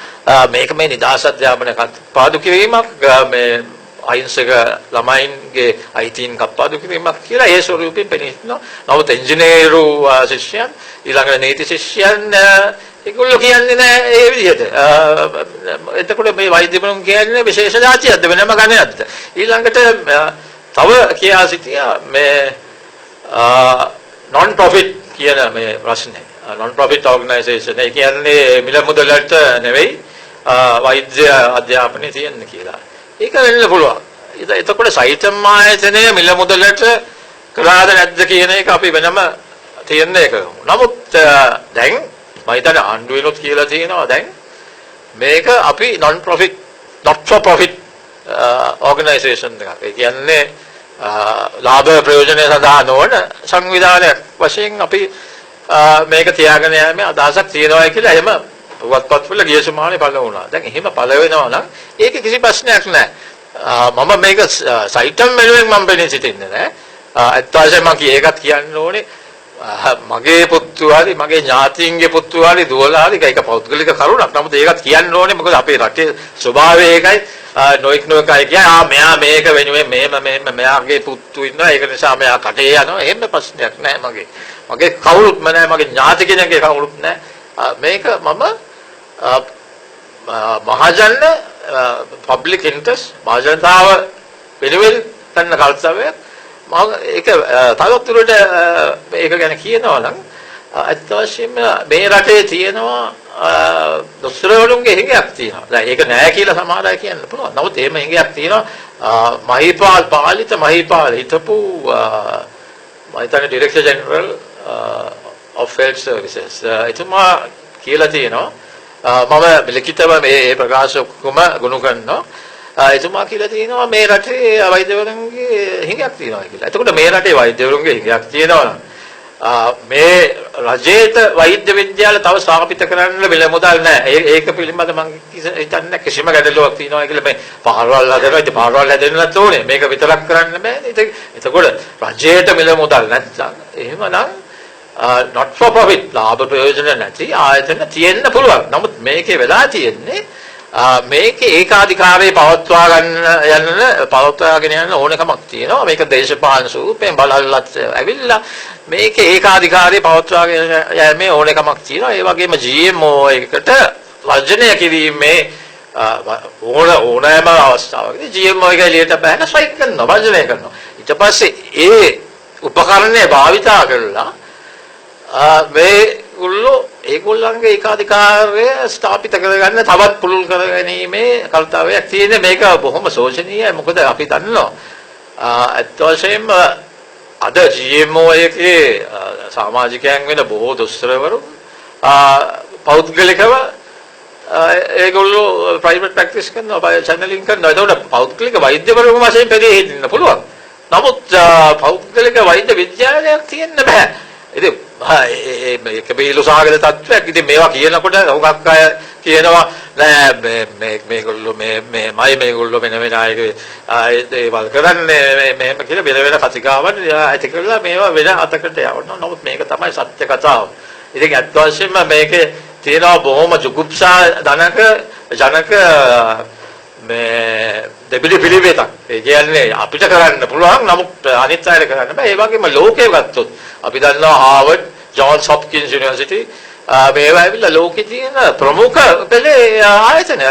මේක මේ නිදහස් අධ්‍යාපන කප්පාදු කිරීමක් මේ අහිංසක ළමයින්ගේ අයිතීන් කප්පාදු කිරීමක් කියලා ඒ ස්වරූපයෙන් පෙනෙනවා. නමුත් ඉංජිනේරු ශිෂ්‍යයන් ඊළඟට නීති ශිෂ්‍යයන් ඒගොල්ලෝ කියන්නේ නෑ ඒ විදිහට. එතකොට මේ වෛද්‍යවරුන් කියන්නේ විශේෂ જાතියක්ද වෙනම ගණයක්ද? ඊළඟට තව කියා සිටියා මේ non profit කියන මේ ප්‍රශ්නේ. non profit organisation ඒ කියන්නේ මිල මුදලට නෙවෙයි වෛද්‍ය අධ්‍යාපනය තියෙන්න කියලා. ඒක වෙන්න පුළුවන්. එතකොට සයිතම් ආයතනය මිල මුදලට කරාද නැද්ද කියන එක අපි වෙනම තියෙන එක. නමුත් දැන් මම හිතන්නේ ආණ්ඩුවෙනොත් කියලා තියෙනවා දැන් මේක අපි not for profit organisation එකක්. ඒ කියන්නේ ලාභ ප්‍රයෝජන සඳහා නොවන සංවිධානයක් වශයෙන් අපි මේක තියාගෙන යෑමේ අදහසක් තියෙනවා කියලා එහෙම පුවත්පත්වල ගිය සමානේ පළ වුණා. දැන් එහෙම පළ වෙනවා නම් ඒක කිසි ප්‍රශ්නයක් නැහැ. මම මේක සයිටම් වෙනුවෙන් මම බෙනේ සිටින්නේ නැහැ. අත් වශයෙන් මම ඒකත් කියන්න ඕනේ මගේ පුතු හරි මගේ ඥාතීන්ගේ පුතු හරි දුවලා හරි ඒක පෞද්ගලික කරුණක්. නමුත් ඒකත් කියන්න ඕනේ මොකද අපේ රටේ ස්වභාවය ඒකයි. නොඑක් අය කියන්නේ මෙයා මේක වෙනුවෙන් මෙහෙම මෙයාගේ පුතු ඉන්නවා ඒක නිසා මෙයා කටේ යනවා. එහෙම ප්‍රශ්නයක් නැහැ මගේ කවුරුත්ම නැහැ. මගේ ඥාති කෙනෙක්ගේ කවුරුත් නැහැ. මේක මම මහජන public interest මහජනතාව වෙනුවෙන් කරන කර්තව්‍යයක්. මම ඒක තවදුරට මේක ගැන කියනවා නම් අත් වශයෙන්ම මේ රටේ තියෙනවා දොස්තරවරුන්ගේ හිඟයක් තියෙනවා. දැන් ඒක නෑ කියලා සමහර අය කියන්න පුළුවන්. නමුත් එහෙම හිඟයක් තියෙනවා. පාලිත මහීපාල හිටපු මම හිතන්නේ director general of health services එතුමා කියලා තියෙනවා. මම ලිඛිතව මේ ප්‍රකාශ ඔක්කොම ගොනු කරනවා. එතුමා කියලා තියෙනවා මේ රටේ වෛද්‍යවරුන්ගේ හිඟයක් තියෙනවා කියලා. එතකොට මේ රටේ වෛද්‍යවරුන්ගේ හිඟයක් තියෙනවා මේ රජයේත වෛද්‍ය විද්‍යාල තව ස්ථාපිත කරන්න බැල මුදල් නැහැ. ඒක පිළිබඳව මම හිතන්නේ කිසිම ගැටලුවක් තියෙනවා කියලා. මේ පාරවල් හදනවා. ඉතින් පාරවල් හදන්නත් ඕනේ. මේක විතරක් කරන්න බෑනේ. එතකොට රජයේත බැල මුදල් නැත්නම් එහෙමනම් not for profit ලාභ ප්‍රයෝජන නැති ආයතන තියෙන්න පුළුවන්. නමුත් මේකේ වෙලා තියෙන්නේ මේකේ ඒකාධිකාරයේ පවත්වාගෙන යන ඕනකමක් තියෙනවා. මේක දේශපාලන ස්වරූපයෙන් බලල්ලත් ඇවිල්ලා මේකේ ඒකාධිකාරයේ පවත්වාගෙන යෑමේ ඕනකමක් තියෙනවා. ඒ වගේම GMO එකට වර්ජනය කිරීමේ ඕනෑම අවස්ථාවකදී GMO එක එළියට බෑන ස්ට්‍රයික් කරනවා, වර්ජනය කරනවා. ඊට පස්සේ ඒ උපකරණය භාවිතා කරලා ඒගොල්ලන්ගේ ඒකාධිකාරය ස්ථාපිත කරගන්න තවත් පුළුල් කරගැනීමේ කර්තව්‍යයක් තියෙන. මේක බොහොම ශෝචනීයයි. මොකද අපි දන්නවා අත් වශයෙන්ම අද GMO එකේ සමාජිකයන් වෙන බොහෝ දොස්තරවරු පෞද්ගලිකව ඒගොල්ලෝ ප්‍රයිවට් ප්‍රැක්ටිස් කරනවා, චැනලින් කරනවා. ඒකට පෞද්ගලික වෛද්‍යවරුන් වශයෙන් පෙරේ හිටින්න පුළුවන්. නමුත් පෞද්ගලික වෛද්‍ය විද්‍යාලයක් තියෙන්න බෑ. ඉතින් මේක බීලු සාගර තත්ත්වයක්. ඉතින් මේවා කියනකොට හුඟක් අය කියනවා නෑ මේගොල්ලෝ මේගොල්ලෝ වෙන වෙන ඒවල් කරන්නේ මෙහෙම කියලා වෙන වෙන කතිකාවන් ඇති කරලා මේවා වෙන අතකට යවනවා. නමුත් මේක තමයි සත්‍ය කතාව. ඉතින් අත් වශයෙන්ම මේකේ තියෙනවා බොහොම ජුගුප්සා ජනක මේ දෙබිලි පිළිවෙතක්. ඒ කියන්නේ අපිට කරන්න පුළුවන්, නමුත් අනිත් අයට කරන්න බෑ. ඒ වගේම ලෝකේ ගත්තොත් අපි දන්නවා හාවර්ඩ්, ජෝන්ස් හොප්කින්ස් යුනිවර්සිටි මේවා ඇවිල්ලා ලෝකේ තියෙන ප්‍රමුඛ පෙළේ ආයතන,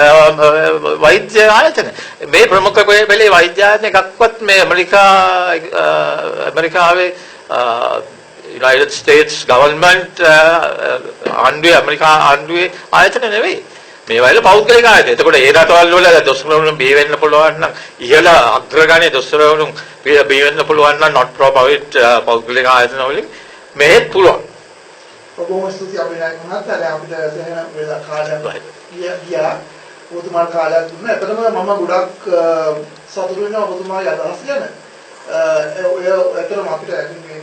වෛද්‍ය ආයතන. මේ ප්‍රමුඛ පෙළේ වෛද්‍ය ආයතන එකක්වත් මේ ඇමරිකාවේ United States government ආණ්ඩුවේ ඇමරිකා ආණ්ඩුවේ ආයතන නෙවෙයි. මේවා වල පෞද්ගලික ආයතන. එතකොට ඒ රටවල් වල දොස්තරවරුන් බිහි වෙන්න පුළුවන් නම් ඉහළ අග්‍රගණයේ දොස්තරවරුන් බිහි වෙන්න පුළුවන් නම් not for profit පෞද්ගලික ආයතන වලින් මේත් පුළුවන්. බොහොම ස්තුතියි අභිනායක මහත්තයා. අපිට සෑහෙන වෙලා කාලයක් ගියා. ඔබතුමාට කාලයක් දුන්නා. එතනම මම ගොඩක් සතුටු වෙනවා ඔබතුමාගේ අදහස් ගැන. ඇත්තටම අපිට මේ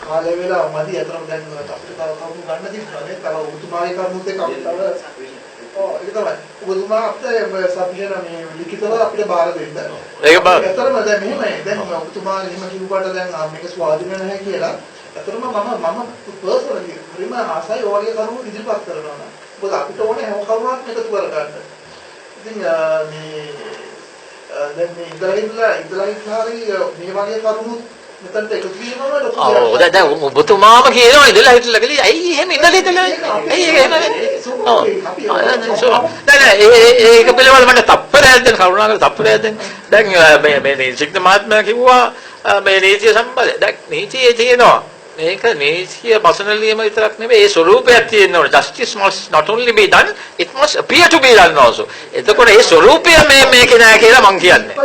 කාලය වෙලා මදි. ඇත්තටම දැන් අපිට තව කරුණු ගන්න තියෙනවා නේ. තව ඔබතුමාගේ කරුණුත් එක්ක අපිට තව ඒක තමයි. ඔබතුමා අපිට සබ්ජෙන මේ ලිඛිතව අපිට බාර දෙන්න. ඒක බාර. ඇත්තටම දැන් මෙහෙමයි. දැන් ඔබතුමා එහෙම කිව්වට දැන් මේක ස්වාධීන නැහැ කියලා. ඇත්තටම මම පර්සනලි හරිම ආසයි ඔයගේ කරුණු ඉදිරිපත් කරනවා නම්. මොකද අපිට ඕනේ හැම කරුණක්ම එකතු කරගන්න. ඉතින් මේ දැන් මේ ඉදලා හරි මේ වගේ කරුණු මෙතනට එකතු වෙනවා නේද? ඔව් දැන් ඔබතුමාම කියනවා ඉදලා හිටලා කියලා. ඇයි එහෙම ඉදලා ඇයි ඒක එහෙම වෙන්නේ? ඒක පිළිබඳව මට තප්පරයක් දෙන්න කරුණාකරලා තප්පරයක් දෙන්න. දැන් මේ නිසික්ත මහත්මයා කිව්වා මේ නීතිය සම්බන්ධ. දැන් නීතියේ තියෙනවා මේක නීතිය පසනලියම විතරක් නෙමෙයි ඒ ස්වරූපයක් තියෙන්න ඕනේ. justice must not only be done, it must appear to be done also. එතකොට ඒ ස්වරූපය මේකේ නෑ කියලා මං කියන්නේ.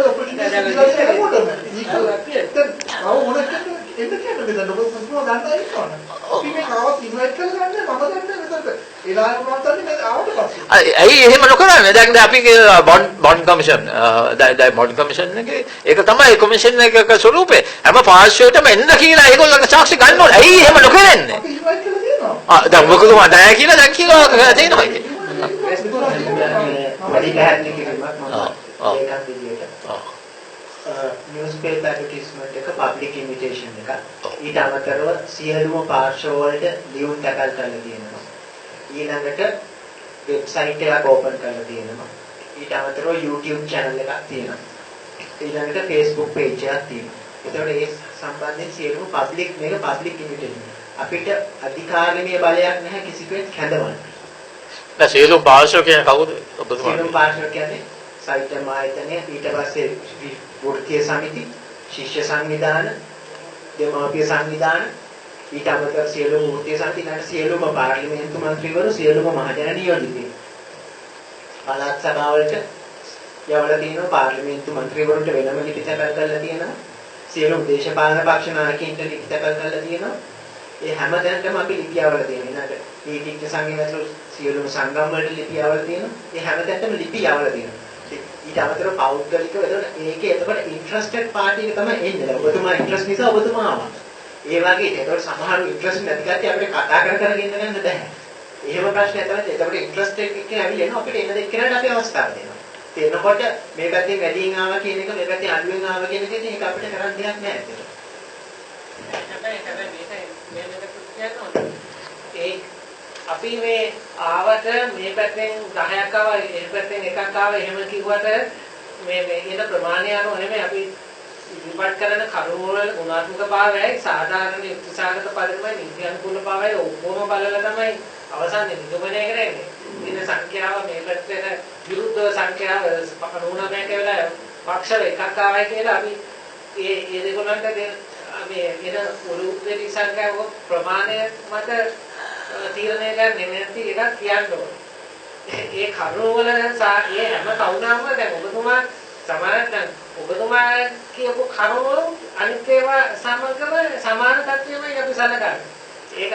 ඇයි එහෙම නොකරන්නේ? දැන් අපි බොන්ඩ් කමිෂන් දැන් බොන්ඩ් කමිෂන් එකේ ඒක තමයි කොමිෂන් එකක ස්වරූපේ. හැම පාර්ශ්වයකටම එන්න කියලා ඒගොල්ලන්ගේ සාක්ෂි ගන්න ඕනේ. ඇයි එහෙම නොකරන්නේ? දැන් මොකද මම නැහැ කියලා දැන් කියලා තියෙනවා ඉතින්. වැඩි පැහැදිලි කිරීමක් මම ඒකත් විදියට. newspaper advertisement එක public invitation එක. ඊට අමතරව සියලුම පාර්ශ්ව වලට ලියුම් තැකල් කරලා තියෙනවා. ඊළඟට වෙබ්සයිට් එකක් ඕපන් කරලා තියෙනවා. ඊට අමතරව YouTube channel එකක් තියෙනවා. ඊළඟට Facebook page එකක් තියෙනවා. ඒතකොට ඒ සම්බන්ධයෙන් සියලුම public invitation. අපිට අධිකාරිමය බලයක් නැහැ කිසිකෙත් කැඳවන්න. දැන් සියලුම පාර්ශ්ව කියන කවුද? ඔබතුමා. සියලුම පාර්ශ්ව කියන්නේ සයිටම් ආයතනය, ඊට පස්සේ වෘත්තීය සමිති, ශිෂ්‍ය සංවිධාන, දෙමාපිය සංවිධාන, ඊට අමතරව සියලුම වෘත්තීය සමිති, ඊට සියලුම පාර්ලිමේන්තු මන්ත්‍රීවරු, සියලුම මහජන නියෝජිතයින්. පළාත් සභාවලට යවලා තියෙනවා පාර්ලිමේන්තු මන්ත්‍රීවරුන්ට වෙනම ලිපි තැපැල් කරලා තියෙනවා. සියලුම දේශපාලන පක්ෂ නායකයින්ට ලිපි තැපැල් කරලා තියෙනවා. ඒ හැම තැනකම අපි ලිපි යවලා තියෙනවා. ඊළඟට නීතිඥ සංඝයේ ඇතුළු සියලුම සංගම් වලට ලිපි යවලා තියෙනවා. ඒ හැම තැනකම ලිපි යවලා තියෙනවා. ඊට අමතරව පෞද්ගලිකව එතකොට ඉන්ට්‍රස්ටඩ් පාර්ටි එක තමයි එන්නේ. ඔබතුමා ඉන්ට්‍රස්ට් නිසා ඔබතුමා ආවා. ඒ වගේ එතකොට සමහරව ඉන්ට්‍රස්ට් නැති කට්ටිය අපිට කතා කරගෙන ගන්න බෑ. එහෙම ප්‍රශ්නයක් තමයි. එතකොට ඉන්ට්‍රස්ට් එක ඇවිල්ලා එනවා අපිට එන දෙයක් කරන්න අපි අවස්ථාව දෙනවා. එනකොට මේ පැත්තෙන් වැඩියෙන් ආවා කියන එක මේ පැත්තෙන් අඩුවෙන් ආවා කියන එක ඒක අපිට කරන්න දෙයක් නෑ. අපි මේ ආවට මේ පැත්තෙන් 10ක් ආවා ඒ පැත්තෙන් එකක් ආවා එහෙම කිව්වට මේ එන ප්‍රමාණය අනුව නෙමෙයි අපි ඉදිරිපත් කරන කරුණු වල ගුණාත්මක භාවයයි සාධාරණ යුක්තිසහගත පරිමයි නීති අනුකූල භාවයයි ඔක්කොම බලලා තමයි අවසානයේ නිගමනය කරන්නේ. ඉන්න සංඛ්‍යාව මේ පැත්තට විරුද්ධ සංඛ්‍යාව 99ක වෙලා පක්ෂ එකක් ආවයි කියලා අපි ඒ දෙකොල්ලන්ට මේ එන උරුද්දේ සංඛ්‍යාව ප්‍රමාණය මත තීරණය ගන්න නැති එකක් කියන්න ඕනේ. ඒ කරුණු වල ඒ හැම කවුනාම දැන් ඔබතුමා සමානට ඔබතුමා කියපු කරුණු අනිත් ඒවා සමගම සමාන තත්ත්වෙමයි අපි සලකන්නේ. ඒක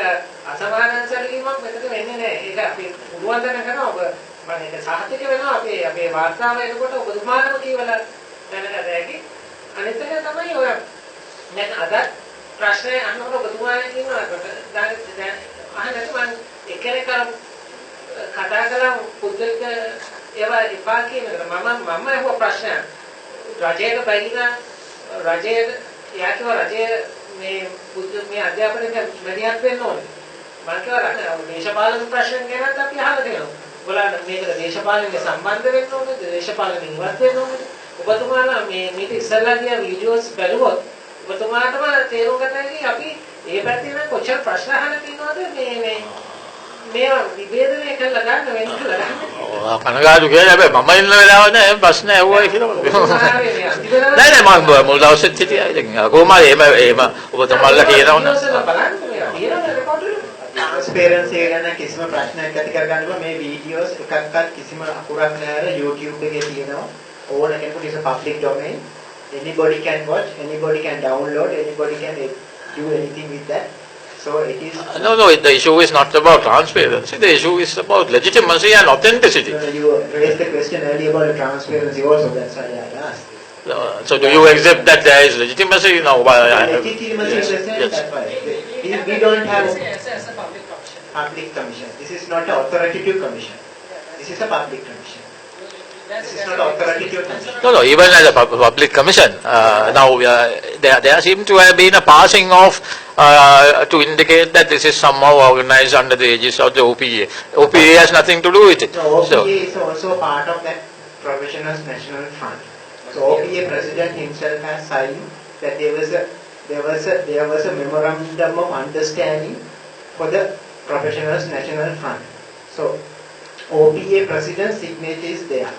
අසමාන සැලකීමක් මෙතන වෙන්නේ නැහැ. ඒක අපි පුළුවන් තරම් කරනවා. ඔබ මම ඒක සාහිත්‍යක වෙනවා අපේ වාර්තාව එනකොට ඔබතුමාටම කියවලා දැනගත හැකි. අනිත් එක තමයි ඔය දැන් අද ප්‍රශ්නේ අහනකොට ඔබතුමාගෙන් කියනවා දැන් අහන්නත් මම එකෙක් කතා කළා පුද්ගලික ඒවා එපා කියනකට මම අහුව ප්‍රශ්නයක් රජයේ බැරිලා රජයේ යාකව රජයේ මේ අධ්‍යාපනයේ මැදිහත් වෙන්න ඕනේ මම කියවා දේශපාලන ප්‍රශ්න ගැනත් අපි අහලා තියෙනවා ඔයාලා මේකට දේශපාලනයේ සම්බන්ධ වෙන්න ඕනේ දේශපාලනයෙන් ඉවත් වෙන්න ඕනේ ඔබතුමාලා මේක ඉස්සල්ලා ගිය වීඩියෝස් බැලුවොත් ඔබතුමාටම තේරුම් ගන්න හැකි අපි ඒ පැත්තේ නම් කොච්චර ප්‍රශ්න අහලා තියෙනවද මේ විභේදනය කළා ගන්න වෙන කළා ගන්න. කනගාටු කියලා හැබැයි මම ඉන්න වෙලාව නෑ ප්‍රශ්න ඇහුවයි කියලා. නෑ මම මුල් දවසෙත් හිටියා. ඉතින් කොහොම හරි එහෙම ඔබතුමාලා කියනවනේ. ට්‍රාන්ස්පරන්සි ගැන කිසිම ප්‍රශ්නයක් ඇති කරගන්න බෑ මේ වීඩියෝස් එකක්වත් කිසිම අකුරක් නෑ YouTube එකේ තියෙනවා. ඕන කෙනෙකුට is a public domain. Anybody can watch, anybody can download, anybody can do anything with that. So it is. No, the issue is not about transparency. The issue is about legitimacy and authenticity. No, you raised the question earlier about transparency also. That's why I asked. So do you accept that there is legitimacy now? Legitimacy is the same. Yes. That's why we don't have as a public commission. Public commission. This is not an authoritative commission. This is a public commission. This is not authoritative commission. No, even as a public commission, now there seems to have been a passing off to indicate that this is somehow organized under the aegis of the OPA. OPA has nothing to do with it. So OPA is also part of that Professionals National Fund. So OPA president himself has signed that there was a memorandum of understanding for the Professionals National Fund. So OPA president's signature is there.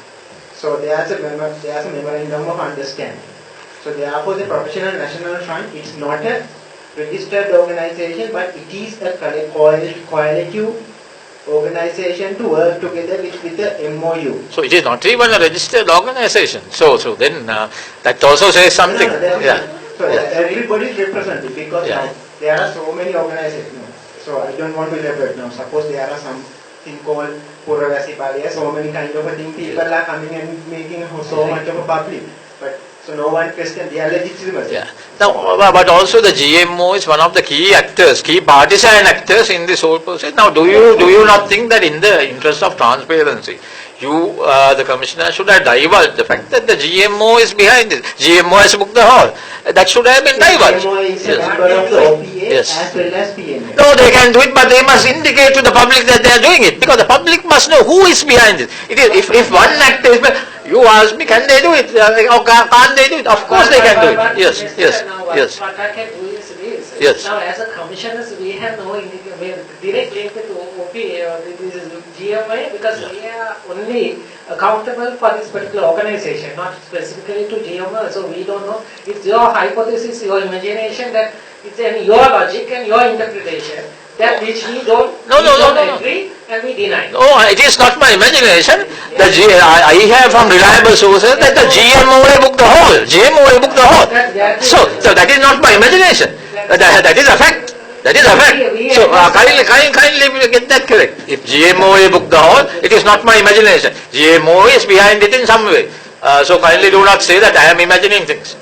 So there's a memorandum of understanding. So therefore the Professional National Fund, it's not a registered organization, but it is a coalitive organization to work together with the MOU. So it is not even a registered organization. So then that also says something. So everybody is represented because now there are so many organizations. So I don't want to elaborate now. Suppose there are something called Puravasi Palaya, so many kind of a thing, people are coming and making so much of a public. But so no one questions their legitimacy. Yeah. Now, but also the GMO is one of the key actors, key partisan actors in this whole process. Now, do you not think that in the interest of transparency, the commissioner should have divulged the fact that the GMO is behind it. GMO has booked the hall. That should have been divulged. GMO is a member of the OPA as well as PNA. No, they can do it, but they must indicate to the public that they are doing it, because the public must know who is behind it. It is if one actor is, you ask me, can they do it or can't they do it? Of course they can do it. Yes. What I can do is this. Yes. Now, as a commissioners, we have no direct link to OPA or this is GMA because we are only accountable for this particular organization, not specifically to GMA. So we don't know. It's your hypothesis, your imagination, that it's in your logic and your interpretation that which we don't agree and we deny. No, it is not my imagination. I have from reliable sources that the GMOA booked the hall. GMOA booked the hall. So that is not my imagination. That is a fact. That is a fact. So kindly get that correct. If GMOA booked the hall, it is not my imagination. GMOA is behind it in some way. So kindly do not say that I am imagining things.